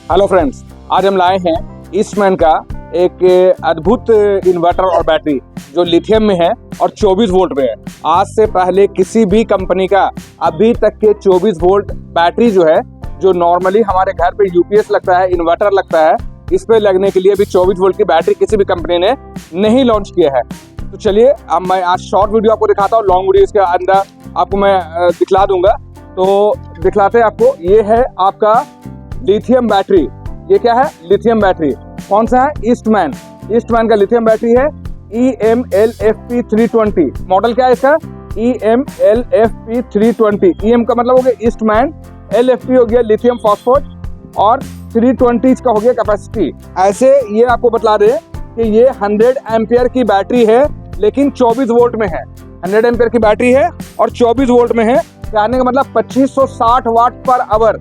Hello friends, आज हम लाए हैं ईस्टमैन का एक अद्भुत इन्वर्टर और बैटरी जो लिथियम में है और 24 वोल्ट में है। आज से पहले किसी भी कंपनी का अभी तक के 24 वोल्ट बैटरी जो है, जो नॉर्मली हमारे घर पे यूपीएस लगता है, इन्वर्टर लगता है, इस पे लगने के लिए भी 24 वोल्ट की बैटरी किसी भी कंपनी ने नहीं लॉन्च किया है। तो चलिए अब मैं आज शॉर्ट वीडियो आपको दिखाता हूँ, लॉन्ग वीडियो इसके अंदर आपको मैं दिखला दूंगा। तो दिखलाते हैं आपको, ये है आपका लिथियम बैटरी। ये क्या है? Lithium battery. कौन सा है? ईस्टमैन का लिथियम बैटरी है। EMLFP 320 मॉडल क्या है इसका? EMLFP 320। EM का मतलब हो गया ईस्टमैन, LFP हो गया लिथियम फॉस्फेट और 320 का हो गया कैपेसिटी। ऐसे ये आपको बता दें कि ये 100 एम्पियर की बैटरी है, लेकिन 24 वोल्ट में है। 100 एम्पियर की बैटरी है और 24 वोल्ट में है। कहने का मतलब 2560 वाट पर आवर,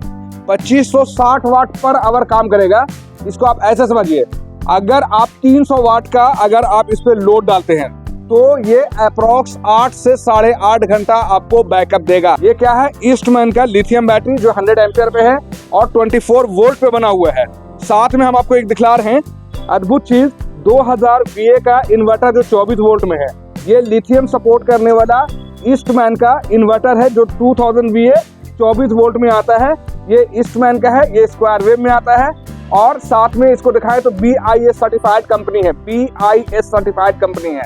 2560 वाट पर आवर काम करेगा। इसको आप ऐसे समझिए, अगर आप 300 वाट का अगर आप इस पे लोड डालते हैं तो ये अप्रोक्स 8 से 8.5 घंटा आपको बैकअप देगा। ये क्या है? ईस्टमैन का लिथियम बैटरी जो 100 एम्पियर पे है और 24 वोल्ट पे बना हुआ है। साथ में हम आपको एक दिखला रहे हैं अद्भुत चीज, 2000 VA का इन्वर्टर जो 24 वोल्ट में है। ये लिथियम सपोर्ट करने वाला ईस्टमैन का इन्वर्टर है जो 2000 VA 24 वोल्ट में आता है। ये ईस्टमैन का है, ये स्क्वायर वेव में आता है और साथ में इसको दिखाएं तो BIS सर्टिफाइड कंपनी है। BIS सर्टिफाइड कंपनी है।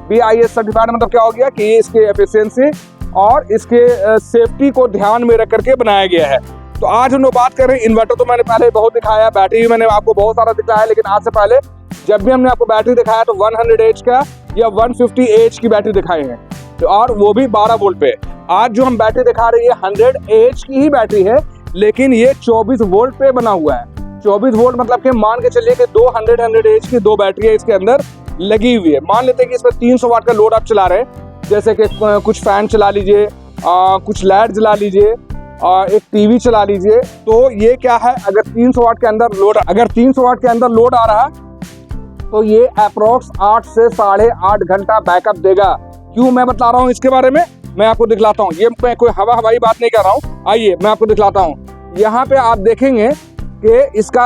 BIS सर्टिफाइड मतलब क्या हो गया कि ये इसके एफिशिएंसी और इसके सेफ्टी को ध्यान में रख करके बनाया गया है। तो आज हम लोग बात कर रहे हैं इन्वर्टर। तो मैंने पहले बहुत दिखाया, बैटरी भी मैंने आपको बहुत सारा दिखाया, लेकिन आज से पहले जब भी हमने आपको बैटरी दिखाया तो 100H का या 150H की बैटरी दिखाई है, तो और वो भी 12 वोल्ट पे। आज जो हम बैटरी दिखा रहे हैं 100H की ही बैटरी है, लेकिन ये 24 वोल्ट पे बना हुआ है। 24 वोल्ट मतलब कि मान के चलिए कि 100H की दो बैटरी इसके अंदर लगी हुई है। मान लेते हैं कि इसमें 300 वाट का लोड आप चला रहे हैं, जैसे कि कुछ फैन चला लीजिए, कुछ लाइट जला लीजिए, एक टीवी चला लीजिए। तो ये क्या है, अगर 300 वाट के अंदर लोड आ रहा तो ये अप्रोक्स 8 से 8.5 घंटा बैकअप देगा। क्यों मैं बता रहा हूँ इसके बारे में, मैं आपको दिखलाता हूँ। ये मैं कोई हवाई बात नहीं कर रहा हूँ, आइए मैं आपको दिखलाता हूँ। यहाँ पे आप देखेंगे कि इसका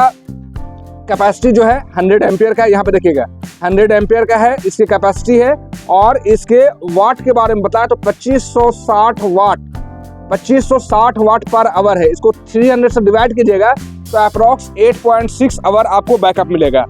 कैपेसिटी जो है 100 एम्पियर का है। यहाँ पे देखिएगा 100 एम्पियर का है, इसकी कैपेसिटी है। और इसके वाट के बारे में बताया तो 2560 वाट पर आवर है। इसको 300 से डिवाइड कीजिएगा तो अप्रोक्स 8.6 आवर आपको बैकअप मिलेगा।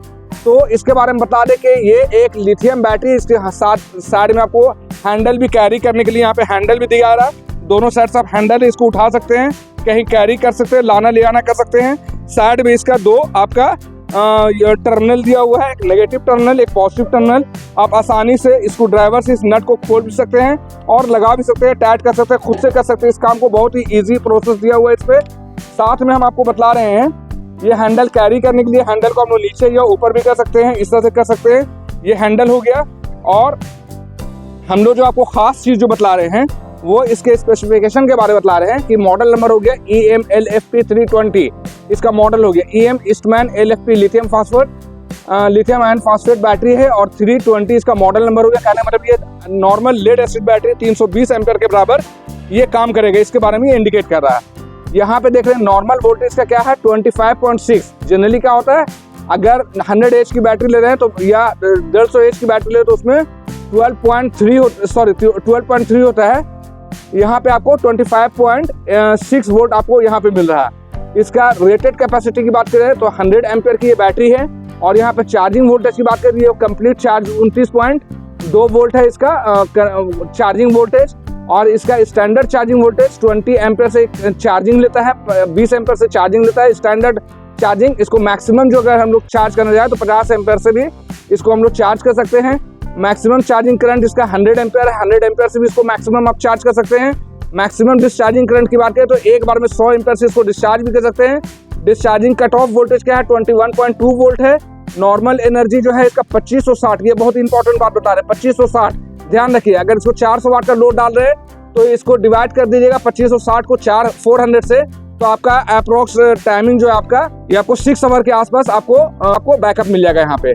तो इसके बारे में बता दें कि ये एक लिथियम बैटरी, इसके साथ साइड में आपको हैंडल भी कैरी करने के लिए यहाँ पे हैंडल भी दिया रहा है। दोनों साइड से आप हैंडल इसको उठा सकते हैं, कहीं कैरी कर सकते हैं, लाना ले आना कर सकते हैं। साइड में इसका दो आपका टर्मिनल दिया हुआ है, एक नेगेटिव टर्मिनल, एक पॉजिटिव टर्मिनल। आप आसानी से इसको ड्राइवर से इस नट को खोल भी सकते हैं और लगा भी सकते हैं, टाइट कर सकते हैं, खुद से कर सकते हैं। इस काम को बहुत ही ईजी प्रोसेस दिया हुआ है इस पे। साथ में हम आपको बतला रहे हैं, ये हैंडल कैरी करने के लिए हैंडल को हम लोग नीचे या ऊपर भी कर सकते हैं, इस तरह से कर सकते हैं। ये हैंडल हो गया। और हम लोग जो आपको खास चीज जो बतला रहे हैं वो इसके स्पेसिफिकेशन के बारे में बतला रहे हैं कि मॉडल नंबर हो गया EMLFP 320। इसका मॉडल हो गया EM Eastman LFP lithium ion phosphate battery है और 320 इसका मॉडल नंबर हो गया। कहने मतलब ये normal lead acid battery 320 ampere के बराबर ये काम करेगा, इसके बारे में ये इंडिकेट कर रहा है। यहाँ पे देख रहे हैं नॉर्मल वोल्टेज का क्या है, 25.6। जनरली क्या होता है, अगर 100H की बैटरी ले रहे हैं तो या 150H की बैटरी ले रहे हैं तो उसमें 12.3 होता है। यहाँ पे आपको 25.6 वोल्ट आपको यहाँ पे मिल रहा है। इसका रेटेड कैपेसिटी की बात करें तो 100 एम्पियर की ये बैटरी है। और यहाँ पे चार्जिंग वोल्टेज की बात करिए, कंप्लीट चार्ज 29.2 वोल्ट है इसका चार्जिंग वोल्टेज। और इसका स्टैंडर्ड चार्जिंग वोल्टेज 20 एम्पियर से चार्जिंग लेता है, 20 एम्पियर से चार्जिंग लेता है स्टैंडर्ड चार्जिंग। इसको मैक्सिमम जो अगर हम लोग चार्ज करना चाहें तो 50 एम्पियर से भी इसको हम लोग चार्ज कर सकते हैं। मैक्सिमम चार्जिंग करंट इसका 100 एम्पियर है, 100 एम्पियर से भी इसको मैक्सिमम आप चार्ज कर सकते हैं। मैक्सिमम डिस्चार्जिंग करंट की बात करें तो एक बार में 100 एम्पियर से इसको डिस्चार्ज भी कर सकते हैं। डिस्चार्जिंग कट ऑफ वोल्टेज क्या है, 21.2 वोल्ट है। नॉर्मल एनर्जी जो है इसका 2560, ये बहुत इंपॉर्टेंट बात बता रहे हैं, 2560। ध्यान रखिए, अगर इसको 400 वाट का लोड डाल रहे हैं तो इसको डिवाइड कर दीजिएगा 2560 को 400 से, तो आपका अप्रोक्स टाइमिंग जो है आपका ये आपको 6 आवर के आसपास आपको बैकअप मिल जाएगा यहाँ पे।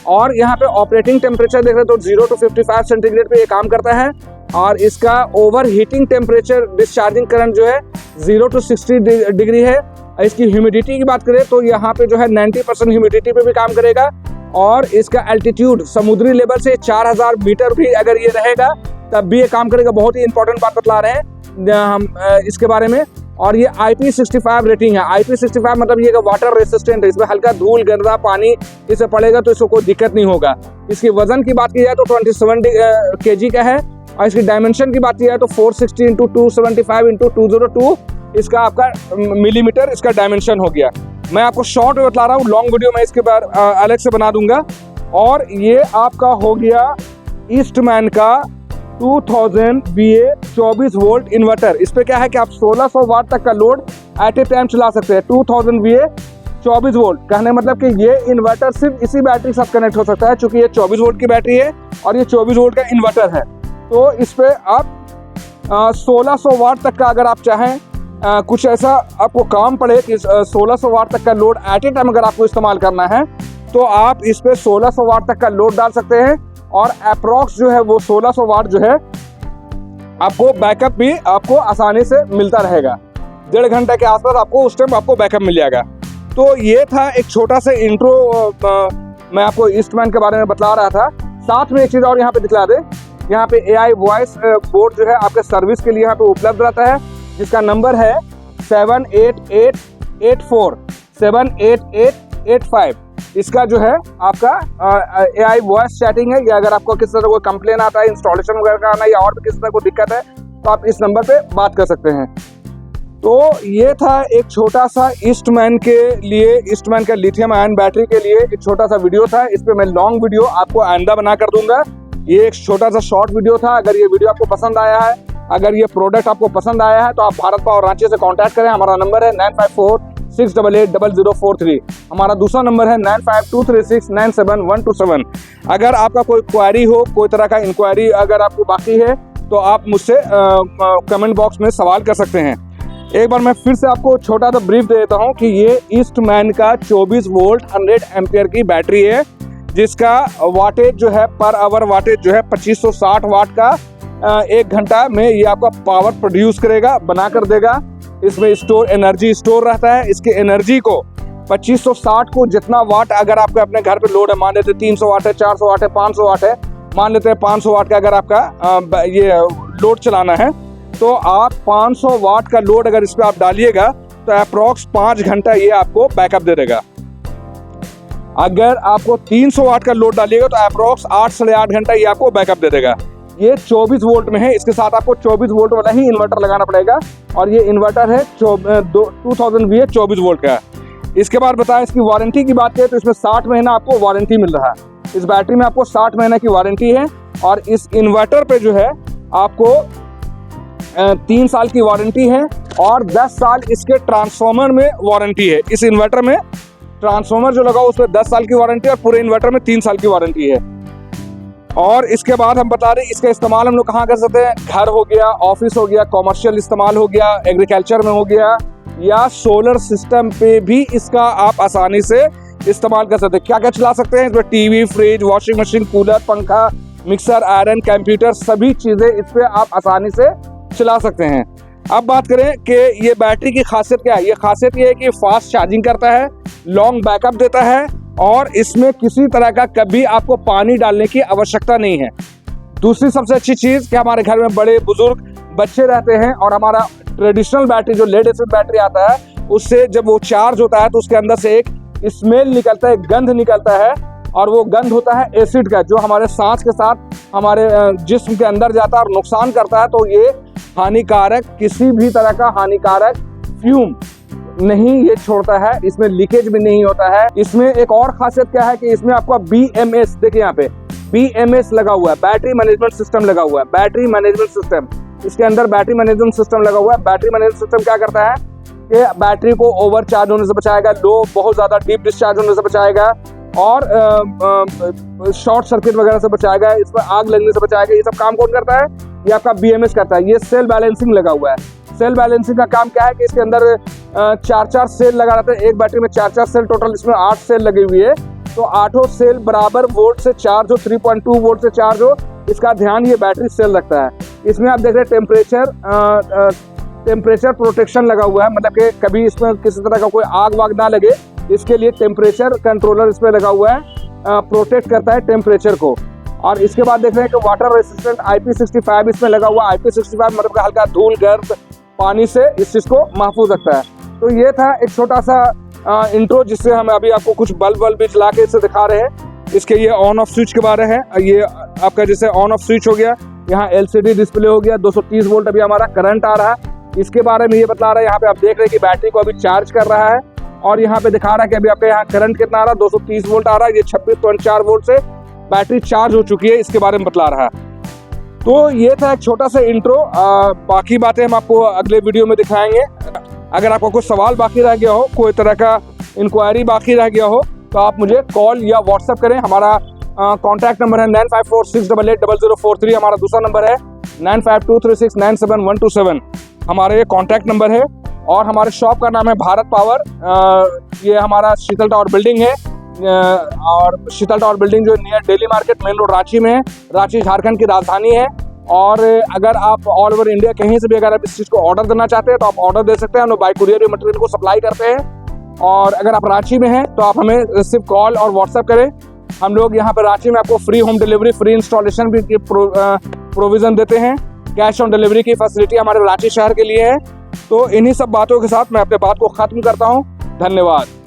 और यहाँ पे ऑपरेटिंग टेम्परेचर देख रहे हैं तो 0 to 55 सेंटीग्रेड पे ये काम करता है। और इसका over heating temperature discharging current जो है 0 to 60 डिग्री है। इसकी ह्यूमिडिटी की बात करें तो यहाँ पे जो है 90% ह्यूमिडिटी पे भी काम करेगा। और इसका एल्टीट्यूड समुद्री लेवल से 4000 मीटर भी अगर ये रहेगा तब भी ये काम करेगा। बहुत ही इंपॉर्टेंट बात बतला रहे हैं हम इसके बारे में। और ये IP65 रेटिंग है। IP65 मतलब ये वाटर रेसिस्टेंट है, इसमें हल्का धूल गंदा पानी इसे पड़ेगा तो इसको कोई दिक्कत नहीं होगा। इसकी वजन की बात की जाए तो 27 kg का है। और इसकी डायमेंशन की बात की जाए तो 460 × 275 × 202 इसका आपका मिलीमीटर इसका डायमेंशन हो गया। मैं आपको शॉर्ट में बता रहा हूँ, लॉन्ग वीडियो मैं इसके बाद अलग से बना दूंगा। और ये आपका हो गया ईस्टमैन का 2000 VA 24 वोल्ट इन्वर्टर। इस पे क्या है कि आप 1600 वाट तक का लोड एट ए टाइम चला सकते हैं। 2000 VA 24 वोल्ट कहने मतलब कि ये इन्वर्टर सिर्फ इसी बैटरी के साथ कनेक्ट हो सकता है, क्योंकि ये 24 वोल्ट की बैटरी है और ये 24 वोल्ट का इन्वर्टर है। तो इस पे आप 1600 वाट तक का अगर आप चाहें कुछ ऐसा आपको काम पड़े कि 1600 वाट तक का लोड एट ए टाइम अगर आपको इस्तेमाल करना है तो आप इस पे 1600 वाट तक का लोड डाल सकते हैं। और अप्रॉक्स जो है वो 1600 वाट जो है आपको बैकअप भी आपको आसानी से मिलता रहेगा। 1.5 घंटे के आसपास आपको उस टाइम आपको बैकअप मिल जाएगा। तो ये था एक छोटा सा इंट्रो, मैं आपको ईस्टमैन के बारे में बता रहा था। साथ में एक चीज़ और यहाँ पे दिखला दे, यहाँ पे AI वॉइस बोर्ड जो है आपके सर्विस के लिए यहाँ पे उपलब्ध रहता है, जिसका नंबर है 78884 78885। इसका जो है आपका AI वॉइस चैटिंग है, या अगर आपको किसी तरह कोई कंप्लेन आता है इंस्टॉलेशन वगैरह का आना या और भी किसी तरह कोई दिक्कत है तो आप इस नंबर पे बात कर सकते हैं। तो ये था एक छोटा सा ईस्टमैन के लिए, ईस्टमैन का लिथियम आयन बैटरी के लिए एक छोटा सा वीडियो था। इस पे मैं लॉन्ग वीडियो आपको आइंदा बना कर दूंगा। ये एक छोटा सा शॉर्ट वीडियो था। अगर ये वीडियो आपको पसंद आया है, अगर ये प्रोडक्ट आपको पसंद आया है तो आप भारत पावर रांची से कांटेक्ट करें। हमारा नंबर है 9546880043। हमारा दूसरा नंबर है 9523697127। अगर आपका कोई क्वेरी हो, कोई तरह का इंक्वायरी अगर आपको बाकी है तो आप मुझसे कमेंट बॉक्स में सवाल कर सकते हैं। एक बार मैं फिर से आपको छोटा सा ब्रीफ दे देता हूँ कि ये ईस्टमैन का 24 वोल्ट 100 एम्पियर की बैटरी है, जिसका वाटेज जो है पर आवर वाटेज जो है 2560 वाट का 1 घंटा में ये आपका पावर प्रोड्यूस करेगा, बना कर देगा। इसमें एनर्जी स्टोर रहता है। इसके एनर्जी को 2560 को जितना वाट अगर आपके अपने घर पे लोड है, मान लेते 300 वाट है, 400 वाट है, 500 वाट है, मान लेते हैं 500 वाट का अगर आपका ये लोड चलाना है तो आप 500 वाट का लोड अगर इस पर आप डालिएगा तो अप्रॉक्स 5 घंटा ये आपको बैकअप दे देगा। अगर आपको 300 वाट का लोड डालिएगा तो अप्रॉक्स 8 साढ़े 8 घंटा ये आपको बैकअप दे देगा। ये 24 वोल्ट में है। इसके साथ आपको 24 वोल्ट वाला ही इन्वर्टर लगाना पड़ेगा और ये इन्वर्टर है 2000 VA 24 वोल्ट का। इसके बाद बताएं इसकी वारंटी की बात करें तो इसमें 60 महीना आपको वारंटी मिल रहा है। इस बैटरी में आपको 60 महीने की वारंटी है और इस इन्वर्टर पे जो है आपको 3 साल की वारंटी है और 10 साल इसके ट्रांसफार्मर में वारंटी है। इस इन्वर्टर में ट्रांसफार्मर जो लगा उस पर 10 साल की वारंटी है और पूरे इन्वर्टर में 3 साल की वारंटी है। और इसके बाद हम बता रहे हैं इसका इस्तेमाल हम लोग कहाँ कर सकते हैं। घर हो गया, ऑफिस हो गया, कॉमर्शियल इस्तेमाल हो गया, एग्रीकल्चर में हो गया, या सोलर सिस्टम पे भी इसका आप आसानी से इस्तेमाल कर सकते हैं। क्या क्या चला सकते हैं इसमें? TV, fridge, washing machine, cooler, पंखा, मिक्सर, आयरन, कंप्यूटर, सभी चीज़ें इस पर आप आसानी से चला सकते हैं। अब बात करें कि ये बैटरी की खासियत क्या है। ये खासियत ये है कि फास्ट चार्जिंग करता है, लॉन्ग बैकअप देता है और इसमें किसी तरह का कभी आपको पानी डालने की आवश्यकता नहीं है। दूसरी सबसे अच्छी चीज़ कि हमारे घर में बड़े बुजुर्ग बच्चे रहते हैं और हमारा ट्रेडिशनल बैटरी जो लेड एसिड बैटरी आता है उससे जब वो चार्ज होता है तो उसके अंदर से एक स्मेल निकलता है, गंध निकलता है और वो गंध होता है एसिड का, जो हमारे सांस के साथ हमारे जिस्म के अंदर जाता है और नुकसान करता है। तो ये हानिकारक, किसी भी तरह का हानिकारक फ्यूम नहीं ये छोड़ता है, इसमें लीकेज भी नहीं होता है। इसमें एक और खासियत क्या है कि इसमें आपका BMS, देखिए यहाँ पे BMS लगा हुआ है, बैटरी मैनेजमेंट सिस्टम लगा हुआ है। बैटरी मैनेजमेंट सिस्टम, इसके अंदर बैटरी मैनेजमेंट सिस्टम लगा हुआ है। बैटरी मैनेजमेंट सिस्टम क्या करता है कि बैटरी को ओवर चार्ज होने से बचाएगा, बहुत ज़्यादा डीप डिस्चार्ज होने से बचाएगा और शॉर्ट सर्किट वगैरह से बचाएगा, इस पर आग लगने से बचाएगा। ये सब काम कौन करता है? ये आपका BMS करता है। ये सेल बैलेंसिंग लगा हुआ है। सेल बैलेंसिंग का काम क्या है कि इसके अंदर 4 सेल लगा रहता है। एक बैटरी में 4 सेल, टोटल इसमें 8 सेल लगी हुई है। तो 8 सेल बराबर वोल्ट से चार्ज हो, 3.2 वोल्ट से चार्ज हो, इसका ध्यान ये बैटरी सेल रखता है। इसमें आप देख रहे हैं टेम्परेचर टेम्परेचर प्रोटेक्शन लगा हुआ है, मतलब कि कभी इसमें किसी तरह का कोई आग वाग ना लगे, इसके लिए टेम्परेचर कंट्रोलर इस पर लगा हुआ है, प्रोटेक्ट करता है टेम्परेचर को। और इसके बाद देख रहे हैं कि वाटर रेसिस्टेंट IP65 इसमें लगा हुआ है। IP65 मतलब कि हल्का धूल गर्द पानी से इस चीज़ को महफूज रखता है। तो ये था एक छोटा सा इंट्रो, जिससे हम अभी आपको कुछ बल्ब भी चला के इससे दिखा रहे हैं। इसके ये ऑन ऑफ स्विच के बारे है, ये आपका जैसे ऑन ऑफ स्विच हो गया, यहाँ LCD डिस्प्ले हो गया, 230 वोल्ट अभी हमारा करंट आ रहा है। इसके बारे में ये बता रहा है, यहाँ पे आप देख रहे हैं कि बैटरी को अभी चार्ज कर रहा है, और यहाँ पे दिखा रहा है कि अभी आपके यहाँ करंट कितना आ रहा है, 230 वोल्ट आ रहा है। ये 26.4 वोल्ट से बैटरी चार्ज हो चुकी है, इसके बारे में बतला रहा है। तो ये था एक छोटा सा इंट्रो, बाकी बातें हम आपको अगले वीडियो में दिखाएंगे। अगर आपको कुछ सवाल बाकी रह गया हो, कोई तरह का इंक्वायरी बाकी रह गया हो, तो आप मुझे कॉल या व्हाट्सएप करें। हमारा कॉन्टैक्ट नंबर है 9546880043, हमारा दूसरा नंबर है 9523697127, हमारा ये कॉन्टैक्ट नंबर है। और हमारे शॉप का नाम है भारत पावर, ये हमारा शीतल टावर बिल्डिंग है, और शीतल टावर बिल्डिंग जो near daily market main road Ranchi में है। रांची झारखंड की राजधानी है। और अगर आप ऑल ओवर इंडिया कहीं से भी अगर आप इस चीज़ को ऑर्डर देना चाहते हैं तो आप ऑर्डर दे सकते हैं, हम लोग बाई कुरियर मटेरियल को सप्लाई करते हैं। और अगर आप रांची में हैं तो आप हमें सिर्फ कॉल और व्हाट्सएप करें। हम लोग यहाँ पर रांची में आपको free home delivery, free installation भी प्रोविज़न देते हैं। कैश ऑन डिलीवरी की फैसिलिटी हमारे रांची शहर के लिए है। तो इन्हीं सब बातों के साथ मैं अपने बात को ख़त्म करता हूँ। धन्यवाद।